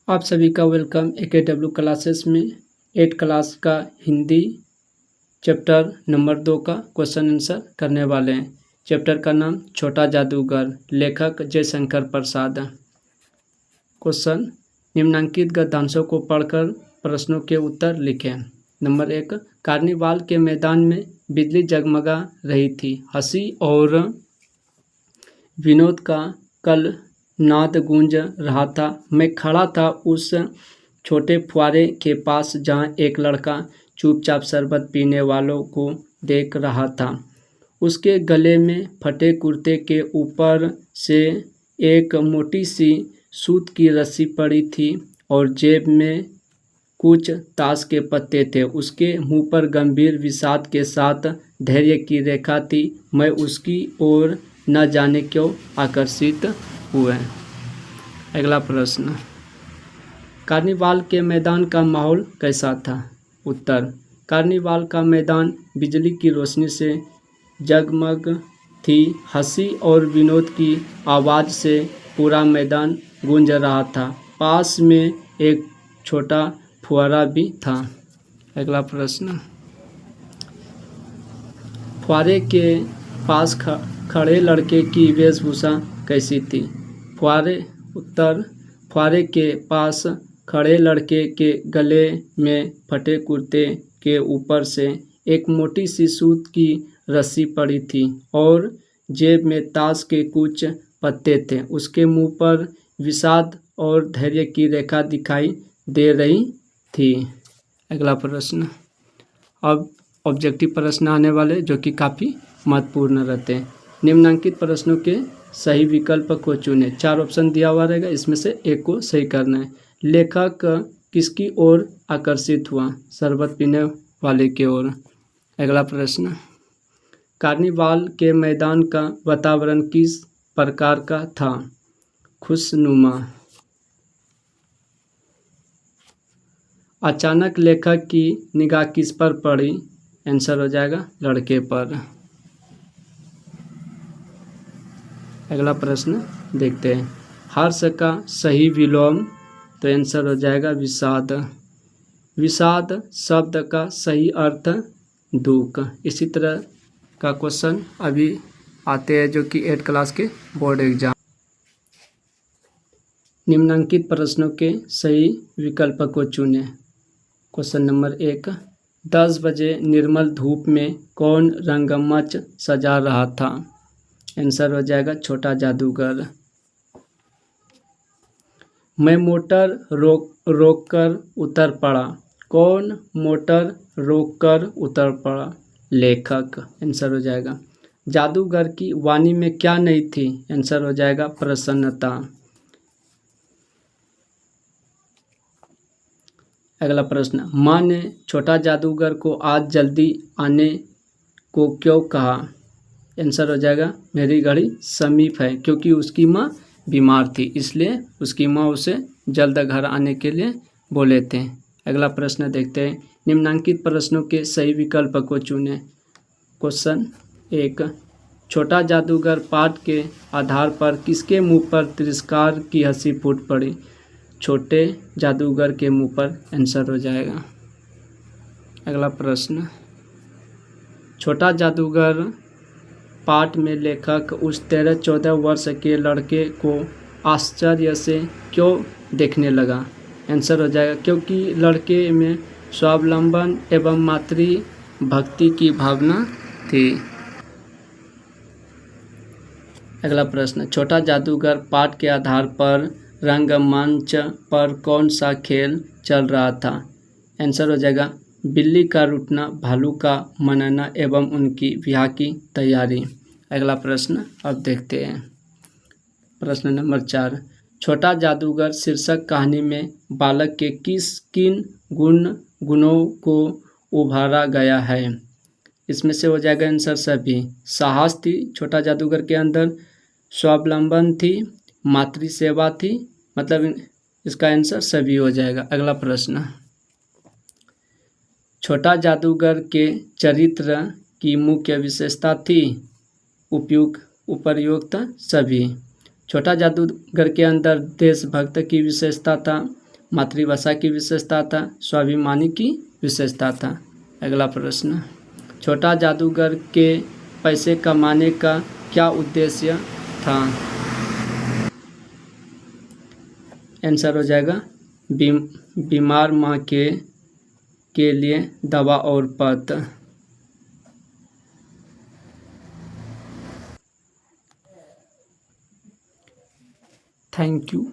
आप सभी का वेलकम AKW क्लासेस में 8 क्लास का हिंदी चैप्टर नंबर 2 का क्वेश्चन आंसर करने वाले हैं। चैप्टर का नाम छोटा जादूगर, लेखक जयशंकर प्रसाद। क्वेश्चन, निम्नलिखित गद्यांशों को पढ़कर प्रश्नों के उत्तर लिखें। नंबर 1, कार्निवाल के मैदान में बिजली जगमगा रही थी। हंसी और विनोद का कल नाद गूंज रहा था। मैं खड़ा था उस छोटे फुहारे के पास जहां एक लड़का चुपचाप शरबत पीने वालों को देख रहा था। उसके गले में फटे कुर्ते के ऊपर से एक मोटी सी सूत की रस्सी पड़ी थी और जेब में कुछ ताश के पत्ते थे। उसके मुंह पर गंभीर विषाद के साथ धैर्य की रेखा थी। मैं उसकी ओर न जाने क्यों आकर्षित हुए। अगला प्रश्न, कार्निवाल के मैदान का माहौल कैसा था? उत्तर, कार्निवाल का मैदान बिजली की रोशनी से जगमग थी। हंसी और विनोद की आवाज़ से पूरा मैदान गूंज रहा था। पास में एक छोटा फुहारा भी था। अगला प्रश्न, फुहारे के पास खड़े लड़के की वेशभूषा कैसी थी? उत्तर, फुहारे के पास खड़े लड़के के गले में फटे कुर्ते के ऊपर से एक मोटी सी सूत की रस्सी पड़ी थी और जेब में ताश के कुछ पत्ते थे। उसके मुंह पर विषाद और धैर्य की रेखा दिखाई दे रही थी। अगला प्रश्न, अब ऑब्जेक्टिव प्रश्न आने वाले जो कि काफ़ी महत्वपूर्ण रहते हैं। निम्नलिखित प्रश्नों के सही विकल्प को चुनें। 4 ऑप्शन दिया हुआ रहेगा, इसमें से एक को सही करना है। लेखक किसकी ओर आकर्षित हुआ? शरबत पीने वाले की ओर। अगला प्रश्न, कार्निवाल के मैदान का वातावरण किस प्रकार का था? खुशनुमा। अचानक लेखक की निगाह किस पर पड़ी? आंसर हो जाएगा लड़के पर। अगला प्रश्न देखते हैं। हर्ष का सही विलोम, तो आंसर हो जाएगा विषाद। विषाद शब्द का सही अर्थ दुख। इसी तरह का क्वेश्चन अभी आते हैं जो कि 8 क्लास के बोर्ड एग्जाम। निम्नलिखित प्रश्नों के सही विकल्प को चुनें। क्वेश्चन नंबर 1, 10 बजे निर्मल धूप में कौन रंगमंच सजा रहा था? आंसर हो जाएगा छोटा जादूगर। मैं मोटर रोक कर उतर पड़ा। कौन मोटर रोक कर उतर पड़ा? लेखक। आंसर हो जाएगा। जादूगर की वाणी में क्या नहीं थी? आंसर हो जाएगा प्रसन्नता। अगला प्रश्न, माँ ने छोटा जादूगर को आज जल्दी आने को क्यों कहा? आंसर हो जाएगा मेरी घड़ी समीप है, क्योंकि उसकी माँ बीमार थी, इसलिए उसकी माँ उसे जल्द घर आने के लिए बोले थे। अगला प्रश्न देखते हैं। निम्नलिखित प्रश्नों के सही विकल्प को चुनें। क्वेश्चन 1, छोटा जादूगर पाठ के आधार पर किसके मुंह पर तिरस्कार की हंसी फूट पड़ी? छोटे जादूगर के मुंह पर। आंसर हो जाएगा। अगला प्रश्न, छोटा जादूगर पाठ में लेखक उस 13-14 वर्ष के लड़के को आश्चर्य से क्यों देखने लगा? आंसर हो जाएगा क्योंकि लड़के में स्वावलंबन एवं मातृ भक्ति की भावना थी। अगला प्रश्न, छोटा जादूगर पाठ के आधार पर रंगमंच पर कौन सा खेल चल रहा था? आंसर हो जाएगा बिल्ली का रूठना, भालू का मनना एवं उनकी ब्याह की तैयारी। अगला प्रश्न अब देखते हैं। प्रश्न नंबर 4, छोटा जादूगर शीर्षक कहानी में बालक के किन गुणों को उभारा गया है? इसमें से हो जाएगा आंसर सभी। साहस थी छोटा जादूगर के अंदर, स्वावलंबन थी, मातृ सेवा थी, मतलब इसका आंसर सभी हो जाएगा। अगला प्रश्न, छोटा जादूगर के चरित्र की मुख्य विशेषता थी? उपर्युक्त सभी। छोटा जादूगर के अंदर देशभक्त की विशेषता था, मातृभाषा की विशेषता था, स्वाभिमानी की विशेषता था। अगला प्रश्न, छोटा जादूगर के पैसे कमाने का क्या उद्देश्य था? आंसर हो जाएगा बीमार माँ के लिए दवा और पत्र। Thank you.